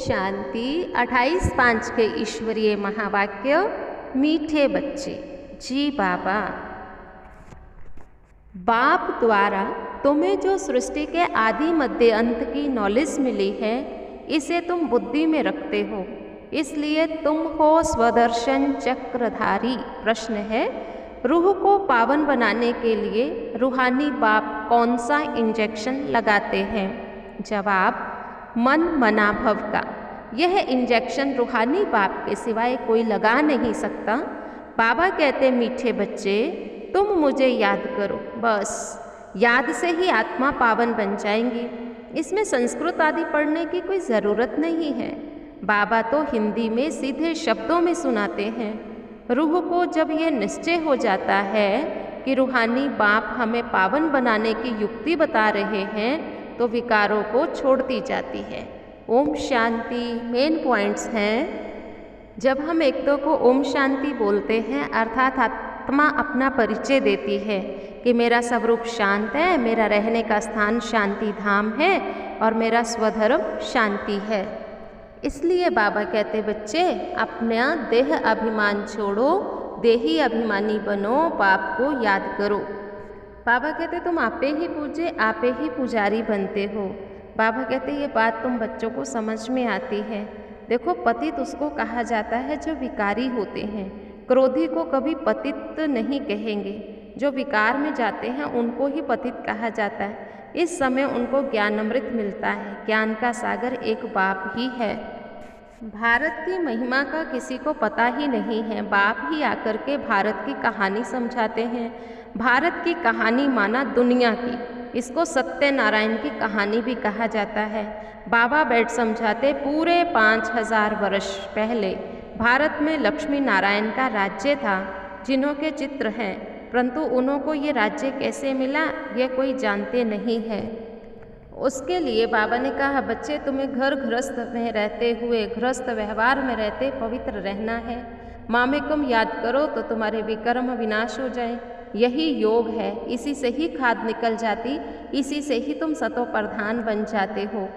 शांति 28/5 के ईश्वरीय महावाक्य मीठे बच्चे। जी बाबा, बाप द्वारा तुम्हें जो सृष्टि के आदि मध्य अंत की नॉलेज मिली है, इसे तुम बुद्धि में रखते हो, इसलिए तुम हो स्वदर्शन चक्रधारी। प्रश्न है, रूह को पावन बनाने के लिए रूहानी बाप कौन सा इंजेक्शन लगाते हैं? जवाब, मन मनाभव का। यह इंजेक्शन रूहानी बाप के सिवाय कोई लगा नहीं सकता। बाबा कहते, मीठे बच्चे, तुम मुझे याद करो, बस याद से ही आत्मा पावन बन जाएंगी। इसमें संस्कृत आदि पढ़ने की कोई ज़रूरत नहीं है। बाबा तो हिंदी में सीधे शब्दों में सुनाते हैं। रूह को जब यह निश्चय हो जाता है कि रूहानी बाप हमें पावन बनाने की युक्ति बता रहे हैं, तो विकारों को छोड़ती जाती है। ओम शांति मेन पॉइंट्स हैं। जब हम एक दो को ओम शांति बोलते हैं, अर्थात आत्मा अपना परिचय देती है कि मेरा स्वरूप शांत है, मेरा रहने का स्थान शांति धाम है और मेरा स्वधर्म शांति है। इसलिए बाबा कहते, बच्चे अपना देह अभिमान छोड़ो, देही अभिमानी बनो, बाप को याद करो। बाबा कहते, तुम आपे ही पूजे, आपे ही पुजारी बनते हो। बाबा कहते, ये बात तुम बच्चों को समझ में आती है। देखो, पतित उसको कहा जाता है जो विकारी होते हैं। क्रोधी को कभी पतित नहीं कहेंगे। जो विकार में जाते हैं उनको ही पतित कहा जाता है। इस समय उनको ज्ञानामृत मिलता है। ज्ञान का सागर एक बाप ही है। भारत की महिमा का किसी को पता ही नहीं है। बाप ही आकर के भारत की कहानी समझाते हैं। भारत की कहानी माना दुनिया की। इसको सत्यनारायण की कहानी भी कहा जाता है। बाबा बैठ समझाते, पूरे 5000 वर्ष पहले भारत में लक्ष्मी नारायण का राज्य था, जिन्हों के चित्र हैं, परंतु उन्हों को ये राज्य कैसे मिला, ये कोई जानते नहीं है। उसके लिए बाबा ने कहा, बच्चे तुम्हें घर गृहस्थ में रहते हुए, गृहस्थ व्यवहार में रहते पवित्र रहना है। मामेकम याद करो तो तुम्हारे विकर्म विनाश हो जाए। यही योग है। इसी से ही खाद निकल जाती, इसी से ही तुम सतो प्रधान बन जाते हो।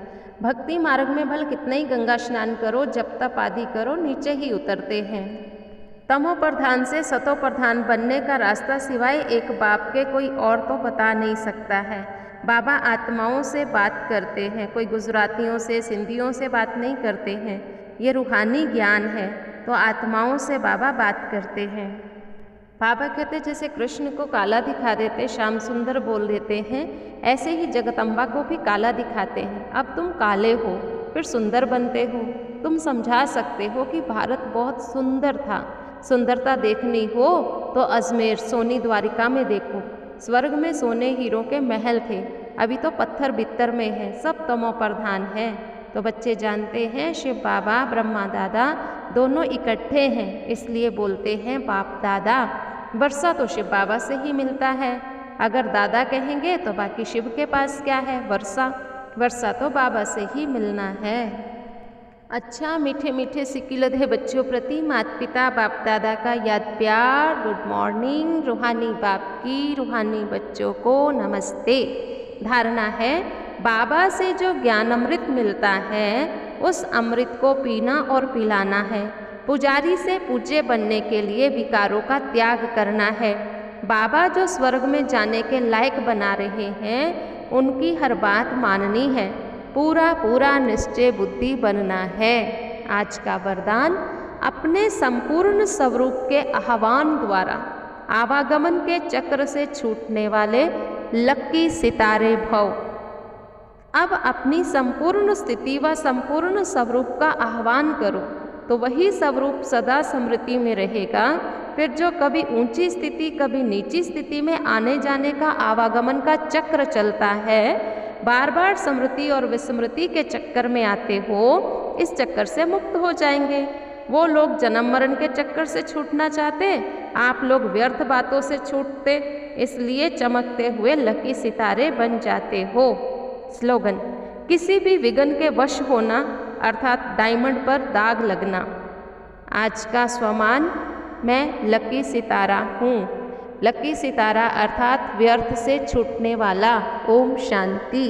भक्ति मार्ग में भल कितना ही गंगा स्नान करो, जप तप आदि करो, नीचे ही उतरते हैं। तमो प्रधान से सतो प्रधान बनने का रास्ता सिवाय एक बाप के कोई और तो बता नहीं सकता है। बाबा आत्माओं से बात करते हैं, कोई गुजरातियों से, सिंधियों से बात नहीं करते हैं। ये रूहानी ज्ञान है, तो आत्माओं से बाबा बात करते हैं। बाबा कहते, जैसे कृष्ण को काला दिखा देते, श्याम सुंदर बोल देते हैं, ऐसे ही जगदम्बा को भी काला दिखाते हैं। अब तुम काले हो, फिर सुंदर बनते हो। तुम समझा सकते हो कि भारत बहुत सुंदर था। सुंदरता देखनी हो तो अजमेर, सोनी द्वारिका में देखो। स्वर्ग में सोने हीरों के महल थे, अभी तो पत्थर बित्तर में है, सब तमो प्रधान है। तो बच्चे जानते हैं, शिव बाबा ब्रह्मा दादा दोनों इकट्ठे हैं, इसलिए बोलते हैं बाप दादा। वर्षा तो शिव बाबा से ही मिलता है। अगर दादा कहेंगे तो बाकी शिव के पास क्या है? वर्षा तो बाबा से ही मिलना है। अच्छा, मीठे मीठे सिकिलधे बच्चों प्रति माता पिता बाप दादा का याद प्यार। Good morning. रूहानी बाप की रूहानी बच्चों को नमस्ते। धारणा है, बाबा से जो ज्ञान अमृत मिलता है, उस अमृत को पीना और पिलाना है। पुजारी से पूज्य बनने के लिए विकारों का त्याग करना है। बाबा जो स्वर्ग में जाने के लायक बना रहे हैं, उनकी हर बात माननी है। पूरा पूरा निश्चय बुद्धि बनना है। आज का वरदान, अपने संपूर्ण स्वरूप के आह्वान द्वारा आवागमन के चक्र से छूटने वाले लक्की सितारे भव। अब अपनी संपूर्ण स्थिति व संपूर्ण स्वरूप का आह्वान करो, तो वही स्वरूप सदा स्मृति में रहेगा। फिर जो कभी ऊंची स्थिति, कभी नीची स्थिति में आने जाने का आवागमन का चक्र चलता है, बार बार स्मृति और विस्मृति के चक्कर में आते हो, इस चक्कर से मुक्त हो जाएंगे। वो लोग जन्म मरण के चक्कर से छूटना चाहते, आप लोग व्यर्थ बातों से छूटते, इसलिए चमकते हुए लकी सितारे बन जाते हो। स्लोगन, किसी भी विघ्न के वश होना, अर्थात डायमंड पर दाग लगना। आज का स्वमान, मैं लकी सितारा हूँ। लकी सितारा अर्थात व्यर्थ से छूटने वाला। ओम शांति।